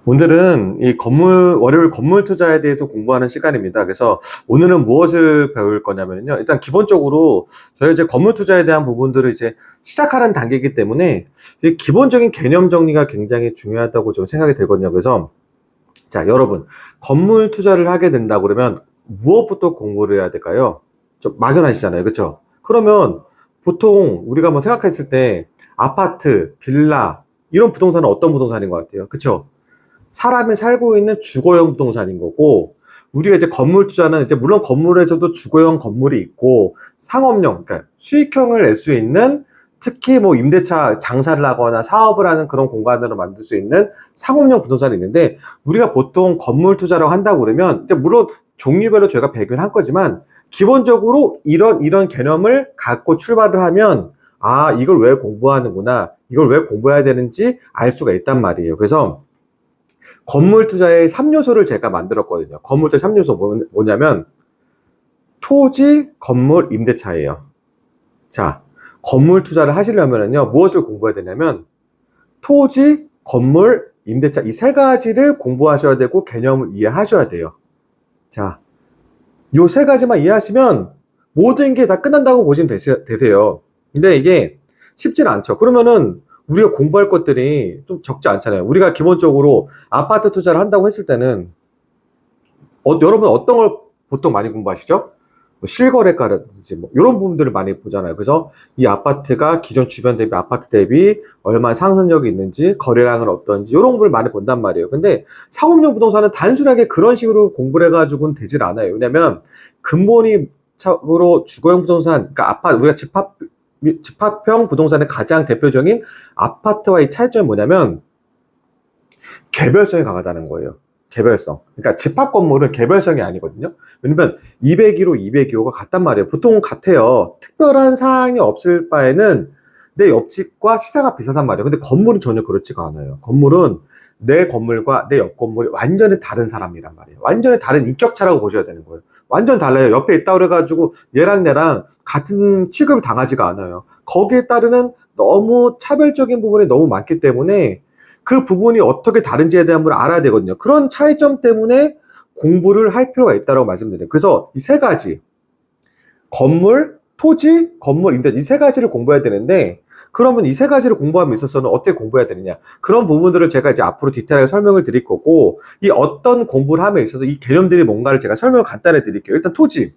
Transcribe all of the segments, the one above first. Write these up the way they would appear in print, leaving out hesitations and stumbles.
오늘은 월요일 건물 투자에 대해서 공부하는 시간입니다. 그래서 오늘은 무엇을 배울 거냐면요. 일단 기본적으로 저희 이제 건물 투자에 대한 부분들을 이제 시작하는 단계이기 때문에 이 기본적인 개념 정리가 굉장히 중요하다고 좀 생각이 들거든요. 그래서 자, 여러분, 건물 투자를 하게 된다 그러면 무엇부터 공부를 해야 될까요? 좀 막연하시잖아요. 그렇죠? 그러면 보통 우리가 뭐 생각했을 때 아파트, 빌라 이런 부동산은 어떤 부동산인 것 같아요? 그렇죠? 사람이 살고 있는 주거용 부동산인 거고, 우리가 이제 건물 투자는 이제 물론 건물에서도 주거용 건물이 있고 상업용, 그러니까 수익형을 낼 수 있는, 특히 뭐 임대차 장사를 하거나 사업을 하는 그런 공간으로 만들 수 있는 상업용 부동산이 있는데, 우리가 보통 건물 투자라고 한다고 그러면 이제 물론 종류별로 저희가 배분을 한 거지만 기본적으로 이런 개념을 갖고 출발을 하면, 아, 이걸 왜 공부하는구나, 이걸 왜 공부해야 되는지 알 수가 있단 말이에요. 그래서 건물 투자의 3요소를 제가 만들었거든요. 건물 투자 3요소 뭐냐면 토지, 건물, 임대차예요. 자, 건물 투자를 하시려면요, 무엇을 공부해야 되냐면 토지, 건물, 임대차 이 세 가지를 공부하셔야 되고 개념을 이해하셔야 돼요. 자, 요 세 가지만 이해하시면 모든 게 다 끝난다고 보시면 되세요. 근데 이게 쉽지는 않죠. 그러면은 우리가 공부할 것들이 좀 적지 않잖아요. 우리가 기본적으로 아파트 투자를 한다고 했을 때는 여러분 어떤 걸 보통 많이 공부하시죠? 뭐 실거래가라든지 뭐 이런 부분들을 많이 보잖아요. 그래서 이 아파트가 기존 주변 대비 아파트 대비 얼마나 상승력이 있는지, 거래량은 어떤지 이런 부분을 많이 본단 말이에요. 근데 상업용 부동산은 단순하게 그런 식으로 공부를 해가지고는 되질 않아요. 왜냐면 근본이 적으로 주거용 부동산, 그러니까 아파트, 우리가 집합형 부동산의 가장 대표적인 아파트와의 차이점이 뭐냐면 개별성이 강하다는 거예요. 개별성. 그러니까 집합 건물은 개별성이 아니거든요. 왜냐면 202호, 202호가 같단 말이에요. 보통은 같아요. 특별한 사항이 없을 바에는 내 옆집과 시세가 비슷하단 말이에요. 근데 건물은 전혀 그렇지가 않아요. 건물은 내 건물과 내 옆 건물이 완전히 다른 사람이란 말이에요. 완전히 다른 인격차라고 보셔야 되는 거예요. 완전 달라요. 옆에 있다 그래가지고 얘랑 내랑 같은 취급을 당하지가 않아요. 거기에 따르는 너무 차별적인 부분이 너무 많기 때문에 그 부분이 어떻게 다른지에 대한 걸 알아야 되거든요. 그런 차이점 때문에 공부를 할 필요가 있다고 말씀드려요. 그래서 이 세 가지, 건물, 토지, 건물, 임대, 이 세 가지를 공부해야 되는데, 그러면 이 세 가지를 공부함에 있어서는 어떻게 공부해야 되느냐, 그런 부분들을 제가 이제 앞으로 디테일하게 설명을 드릴 거고, 이 어떤 공부를 함에 있어서 이 개념들이 뭔가를 제가 설명을 간단히 드릴게요. 일단 토지,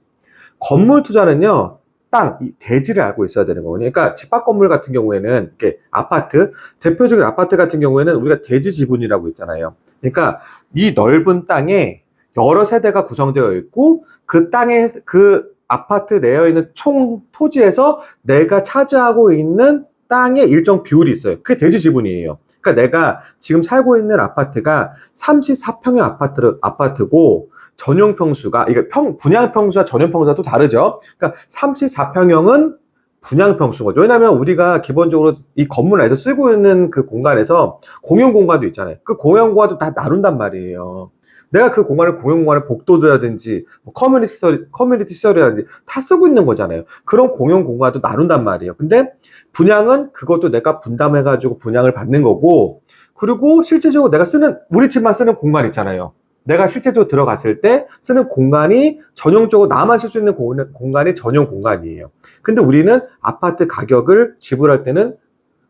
건물 투자는요, 땅, 이 대지를 알고 있어야 되는 거거든요. 그러니까 집합 건물 같은 경우에는, 이렇게 아파트, 대표적인 아파트 같은 경우에는 우리가 대지 지분이라고 있잖아요. 그러니까 이 넓은 땅에 여러 세대가 구성되어 있고, 그 땅에, 그 아파트 내에 있는 총 토지에서 내가 차지하고 있는 땅의 일정 비율이 있어요. 그게 대지 지분이에요. 그러니까 내가 지금 살고 있는 아파트가 34평형 아파트고, 전용 평수가, 이게 분양 평수와 전용 평수가 또 다르죠. 그러니까 34평형은 분양 평수인 거죠. 왜냐하면 우리가 기본적으로 이 건물 안에서 쓰고 있는 그 공간에서 공용 공간도 있잖아요. 그 공용 공간도 다 나눈단 말이에요. 내가 그 공간을, 공용 공간을 복도라든지 뭐 커뮤니티 시설이라든지 다 쓰고 있는 거잖아요. 그런 공용 공간도 나눈단 말이에요. 근데 분양은 그것도 내가 분담해가지고 분양을 받는 거고, 그리고 실제적으로 내가 쓰는, 우리 집만 쓰는 공간 있잖아요. 내가 실제적으로 들어갔을 때 쓰는 공간이 전용적으로 나만 쓸 수 있는 공간이 전용 공간이에요. 근데 우리는 아파트 가격을 지불할 때는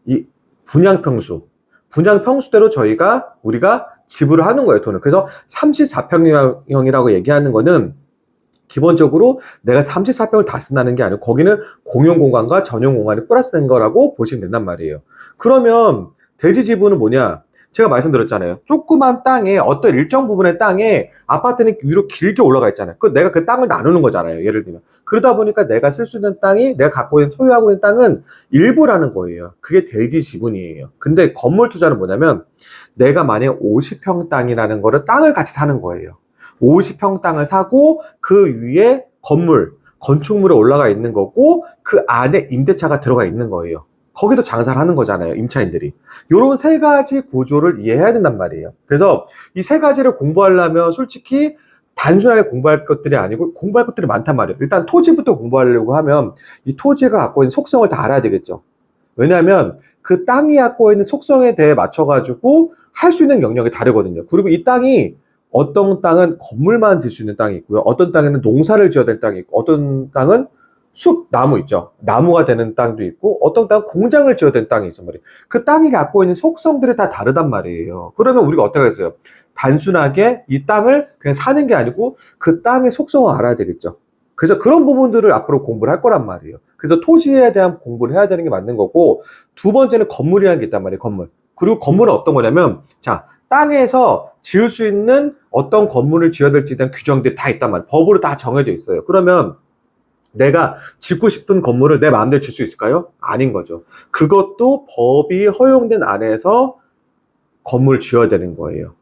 이 분양 평수대로 우리가 지불을 하는 거예요, 돈을. 그래서 34평형이라고 얘기하는 거는 기본적으로 내가 34평을 다 쓴다는 게 아니고 거기는 공용 공간과 전용 공간이 플러스된 거라고 보시면 된단 말이에요. 그러면 대지 지분은 뭐냐? 제가 말씀드렸잖아요. 조그만 땅에, 어떤 일정 부분의 땅에 아파트는 위로 길게 올라가 있잖아요. 내가 그 땅을 나누는 거잖아요. 예를 들면. 그러다 보니까 내가 쓸 수 있는 땅이, 내가 갖고 있는, 소유하고 있는 땅은 일부라는 거예요. 그게 대지 지분이에요. 근데 건물 투자는 뭐냐면 내가 만약에 50평 땅이라는 거를 땅을 같이 사는 거예요. 50평 땅을 사고 그 위에 건축물에 올라가 있는 거고, 그 안에 임대차가 들어가 있는 거예요. 거기도 장사를 하는 거잖아요, 임차인들이. 요런 세 가지 구조를 이해해야 된단 말이에요. 그래서 이 세 가지를 공부하려면 솔직히 단순하게 공부할 것들이 아니고 공부할 것들이 많단 말이에요. 일단 토지부터 공부하려고 하면 이 토지가 갖고 있는 속성을 다 알아야 되겠죠. 왜냐하면 그 땅이 갖고 있는 속성에 대해 맞춰가지고 할 수 있는 영역이 다르거든요. 그리고 이 땅이 어떤 땅은 건물만 지을 수 있는 땅이 있고요. 어떤 땅에는 농사를 지어야 될 땅이 있고, 어떤 땅은 숲, 나무 있죠. 나무가 되는 땅도 있고, 어떤 땅은 공장을 지어야 되는 땅이 있단 말이에요. 그 땅이 갖고 있는 속성들이 다 다르단 말이에요. 그러면 우리가 어떻게 했어요? 단순하게 이 땅을 그냥 사는 게 아니고 그 땅의 속성을 알아야 되겠죠. 그래서 그런 부분들을 앞으로 공부를 할 거란 말이에요. 그래서 토지에 대한 공부를 해야 되는 게 맞는 거고, 두 번째는 건물이라는 게 있단 말이에요. 건물. 그리고 건물은 어떤 거냐면, 자, 땅에서 지을 수 있는 어떤 건물을 지어야 될지에 대한 규정들이 다 있단 말이에요. 법으로 다 정해져 있어요. 그러면 내가 짓고 싶은 건물을 내 마음대로 질 수 있을까요? 아닌 거죠. 그것도 법이 허용된 안에서 건물을 지어야 되는 거예요.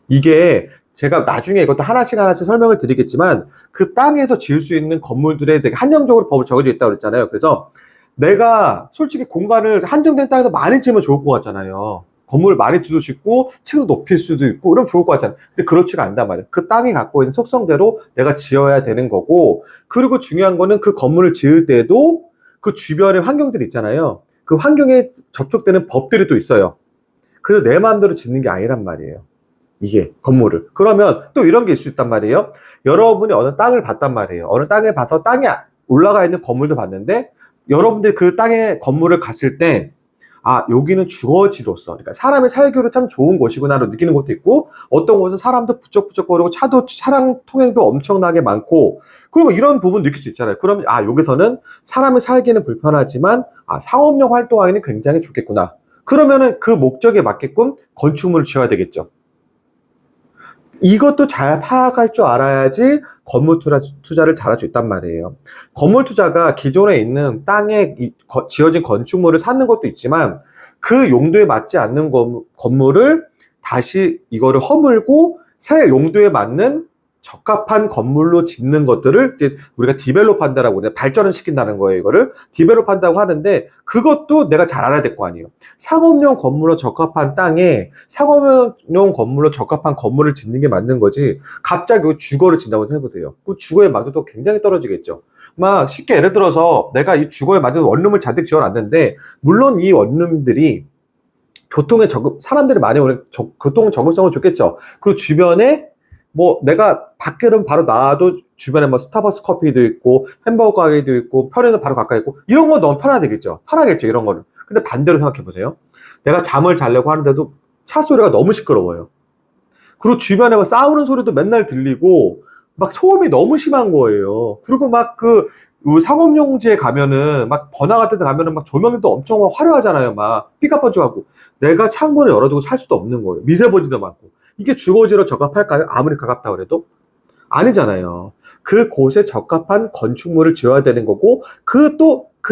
이게 제가 나중에 이것도 하나씩 하나씩 설명을 드리겠지만, 그 땅에서 지을 수 있는 건물들에 되게 한정적으로 법을 정해져 있다고 그랬잖아요. 그래서 내가 솔직히 공간을 한정된 땅에서 많이 지으면 좋을 것 같잖아요. 건물을 많이 지도 싶고 층을 높일 수도 있고 그럼 좋을 것 같잖아요. 근데 그렇지가 않단 말이에요. 그 땅이 갖고 있는 속성대로 내가 지어야 되는 거고, 그리고 중요한 거는 그 건물을 지을 때도 그 주변의 환경들이 있잖아요. 그 환경에 접촉되는 법들이 또 있어요. 그래서 내 마음대로 짓는 게 아니란 말이에요. 이게 건물을. 그러면 또 이런 게 있을 수 있단 말이에요. 여러분이 어느 땅을 봤단 말이에요. 어느 땅에 봐서 땅에 올라가 있는 건물도 봤는데, 여러분들 그 땅에 건물을 갔을 때, 아, 여기는 주거지로서, 그러니까 사람이 살기로 참 좋은 곳이구나로 느끼는 것도 있고, 어떤 곳은 사람도 부쩍부쩍거리고 차량 통행도 엄청나게 많고, 그러면 이런 부분 느낄 수 있잖아요. 그러면 아, 여기서는 사람이 살기는 불편하지만 아, 상업용 활동하기는 굉장히 좋겠구나. 그러면은 그 목적에 맞게끔 건축물을 지어야 되겠죠. 이것도 잘 파악할 줄 알아야지 건물 투자를 잘할 수 있단 말이에요. 건물 투자가 기존에 있는 땅에 지어진 건축물을 사는 것도 있지만, 그 용도에 맞지 않는 건물을 다시 이거를 허물고 새 용도에 맞는 적합한 건물로 짓는 것들을 이제 우리가 디벨롭한다라고 그래요. 발전을 시킨다는 거예요. 이거를 디벨롭한다고 하는데, 그것도 내가 잘 알아야 될 거 아니에요. 상업용 건물로 적합한 땅에 상업용 건물로 적합한 건물을 짓는 게 맞는 거지, 갑자기 주거를 짓는다고 해보세요. 그 주거의 만족도가 굉장히 떨어지겠죠. 막 쉽게 예를 들어서 내가 이 주거에 맞는 원룸을 잔뜩 지어놨는데, 물론 이 원룸들이 사람들이 많이 오는 교통 접근성은 좋겠죠. 그리고 주변에 뭐 내가 밖에는 바로 나와도 주변에 뭐 스타벅스 커피도 있고 햄버거 가게도 있고 편의점 바로 가까이 있고, 이런 거 너무 편하겠죠. 이런 거는. 근데 반대로 생각해 보세요. 내가 잠을 자려고 하는데도 차 소리가 너무 시끄러워요. 그리고 주변에 막 싸우는 소리도 맨날 들리고 막 소음이 너무 심한 거예요. 그리고 막 그 상업용지에 가면은 막 번화 같은 데 가면은 막 조명도 엄청 화려하잖아요. 막 삐까뻔쩍하고. 내가 창문을 열어두고 살 수도 없는 거예요. 미세먼지도 많고. 이게 주거지로 적합할까요? 아무리 가깝다고 해도? 아니잖아요. 그곳에 적합한 건축물을 지어야 되는 거고, 그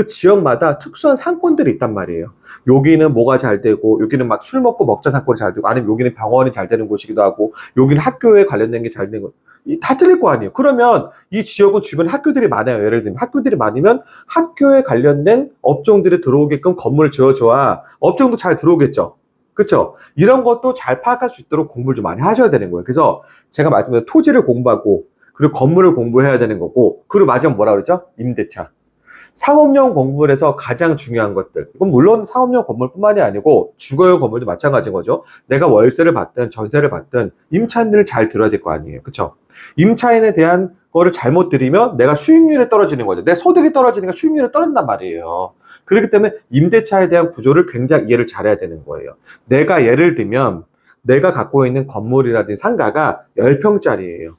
지역마다 특수한 상권들이 있단 말이에요. 여기는 뭐가 잘 되고, 여기는 막 술 먹고 먹자 상권이 잘 되고, 아니면 여기는 병원이 잘 되는 곳이기도 하고, 여기는 학교에 관련된 게 잘 되는 거. 다 틀릴 거 아니에요. 그러면 이 지역은 주변에 학교들이 많아요. 예를 들면 학교들이 많으면 학교에 관련된 업종들이 들어오게끔 건물을 지어줘야 업종도 잘 들어오겠죠. 그렇죠? 이런 것도 잘 파악할 수 있도록 공부를 좀 많이 하셔야 되는 거예요. 그래서 제가 말씀드린 토지를 공부하고, 그리고 건물을 공부해야 되는 거고, 그리고 마지막 뭐라 그랬죠? 임대차. 상업용 건물에서 가장 중요한 것들. 이건 물론 상업용 건물뿐만이 아니고 주거용 건물도 마찬가지인 거죠. 내가 월세를 받든 전세를 받든 임차인들을 잘 들어야 될 거 아니에요. 그렇죠? 임차인에 대한 거를 잘못 들이면 내가 수익률이 떨어지는 거죠. 내 소득이 떨어지니까 수익률이 떨어진단 말이에요. 그렇기 때문에 임대차에 대한 구조를 굉장히 이해를 잘해야 되는 거예요. 내가 예를 들면 내가 갖고 있는 건물이라든지 상가가 10평짜리예요.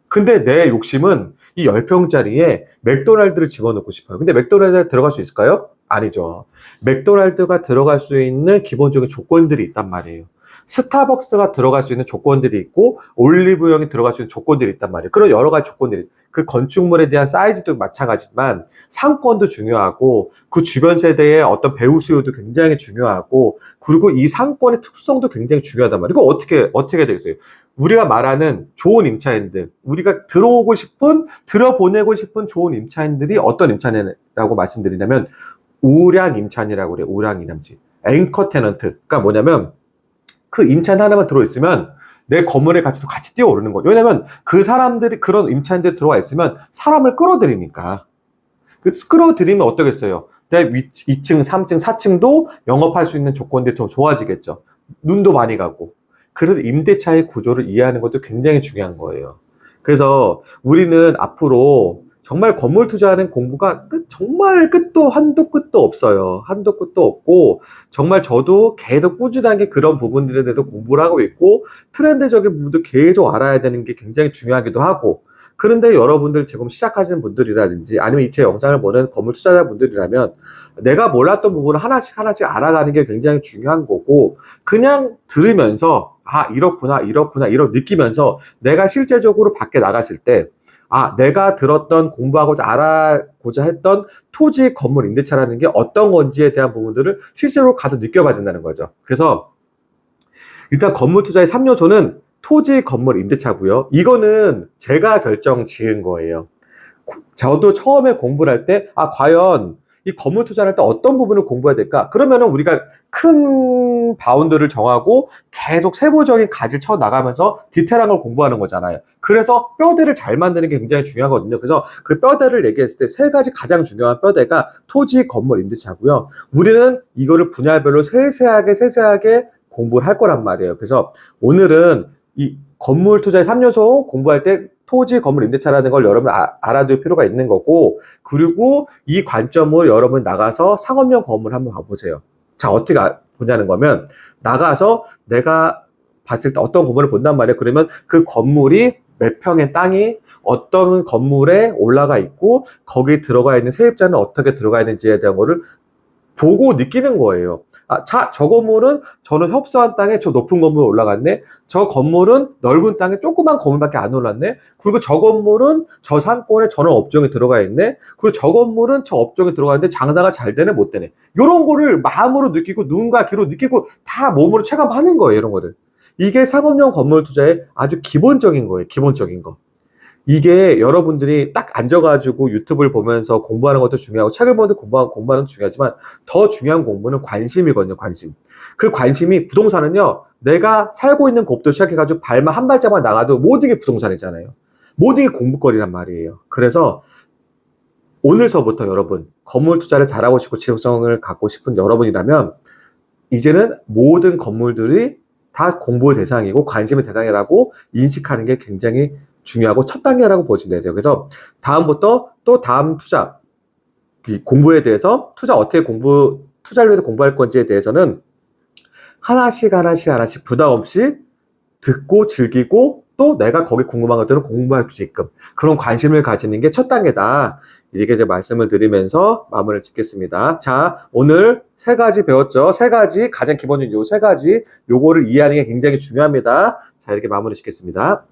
근데 내 욕심은 이 10평짜리에 맥도날드를 집어넣고 싶어요. 근데 맥도날드가 들어갈 수 있을까요? 아니죠. 맥도날드가 들어갈 수 있는 기본적인 조건들이 있단 말이에요. 스타벅스가 들어갈 수 있는 조건들이 있고, 올리브영이 들어갈 수 있는 조건들이 있단 말이에요. 그런 여러 가지 조건들이, 그 건축물에 대한 사이즈도 마찬가지지만 상권도 중요하고, 그 주변 세대의 어떤 배우 수요도 굉장히 중요하고, 그리고 이 상권의 특수성도 굉장히 중요하단 말이에요. 이거 어떻게 되겠어요? 우리가 말하는 좋은 임차인들, 우리가 들어보내고 싶은 좋은 임차인들이 어떤 임차인이라고 말씀드리냐면, 우량 임차인이라고 그래요. 우량 임차인. 앵커 테넌트. 그러니까 뭐냐면, 그 임차인 하나만 들어있으면 내 건물의 가치도 같이 뛰어오르는 거죠. 왜냐면 그런 임차인들이 들어와 있으면 사람을 끌어들이니까. 끌어들이면 어떠겠어요? 내 2층, 3층, 4층도 영업할 수 있는 조건들이 더 좋아지겠죠. 눈도 많이 가고. 그래서 임대차의 구조를 이해하는 것도 굉장히 중요한 거예요. 그래서 우리는 앞으로 정말 건물 투자하는 공부가 정말 한도 끝도 없어요. 한도 끝도 없고, 정말 저도 계속 꾸준하게 그런 부분들에 대해서 공부를 하고 있고, 트렌드적인 부분도 계속 알아야 되는 게 굉장히 중요하기도 하고, 그런데 여러분들 지금 시작하시는 분들이라든지 아니면 제 영상을 보는 건물 투자자분들이라면 내가 몰랐던 부분을 하나씩 하나씩 알아가는 게 굉장히 중요한 거고, 그냥 들으면서 이렇구나 이렇게 느끼면서 내가 실제적으로 밖에 나갔을 때 내가 들었던 공부하고자 알아고자 했던 토지 건물 임대차라는 게 어떤 건지에 대한 부분들을 실제로 가서 느껴봐야 된다는 거죠. 그래서 일단 건물 투자의 3요소는 토지 건물 임대차고요. 이거는 제가 결정 지은 거예요. 저도 처음에 공부를 할 때 과연 이 건물 투자를 할 때 어떤 부분을 공부해야 될까? 그러면은 우리가 큰 바운드를 정하고 계속 세부적인 가지를 쳐 나가면서 디테일한 걸 공부하는 거잖아요. 그래서 뼈대를 잘 만드는 게 굉장히 중요하거든요. 그래서 그 뼈대를 얘기했을 때 세 가지 가장 중요한 뼈대가 토지 건물 임대차고요. 우리는 이거를 분야별로 세세하게 공부를 할 거란 말이에요. 그래서 오늘은 이 건물 투자의 3요소 공부할 때 토지 건물 임대차라는 걸 여러분 알아둘 필요가 있는 거고, 그리고 이 관점으로 여러분 나가서 상업용 건물 한번 가보세요. 자, 어떻게 보냐는 거면, 나가서 내가 봤을 때 어떤 건물을 본단 말이에요. 그러면 그 건물이 몇 평의 땅이 어떤 건물에 올라가 있고 거기 들어가 있는 세입자는 어떻게 들어가 있는지에 대한 거를 보고 느끼는 거예요. 저 건물은 저는 협소한 땅에 저 높은 건물에 올라갔네. 저 건물은 넓은 땅에 조그만 건물밖에 안 올랐네. 그리고 저 건물은 저 상권에 저런 업종이 들어가 있네. 그리고 저 건물은 저 업종에 들어가 있는데 장사가 잘 되네, 못 되네. 이런 거를 마음으로 느끼고 눈과 귀로 느끼고 다 몸으로 체감하는 거예요, 이런 거를. 이게 상업용 건물 투자의 아주 기본적인 거예요, 기본적인 거. 이게 여러분들이 딱 앉아가지고 유튜브를 보면서 공부하는 것도 중요하고 책을 보면서 공부하는 것도 중요하지만 더 중요한 공부는 관심이거든요, 관심. 그 관심이 부동산은요, 내가 살고 있는 곳부터 시작해가지고 발만 한 발짝만 나가도 모든 게 부동산이잖아요. 모든 게 공부거리란 말이에요. 그래서 오늘서부터 여러분, 건물 투자를 잘하고 싶고 지속성을 갖고 싶은 여러분이라면 이제는 모든 건물들이 다 공부의 대상이고 관심의 대상이라고 인식하는 게 굉장히 중요하고 첫 단계라고 보시면 돼요. 그래서 다음부터 또 다음 투자, 공부에 대해서 투자를 위해서 공부할 건지에 대해서는 하나씩 부담 없이 듣고 즐기고 또 내가 거기 궁금한 것들은 공부할 수 있게끔 그런 관심을 가지는 게 첫 단계다. 이렇게 이제 말씀을 드리면서 마무리를 짓겠습니다. 자, 오늘 세 가지 배웠죠? 세 가지, 가장 기본적인 요 세 가지, 요거를 이해하는 게 굉장히 중요합니다. 자, 이렇게 마무리 짓겠습니다.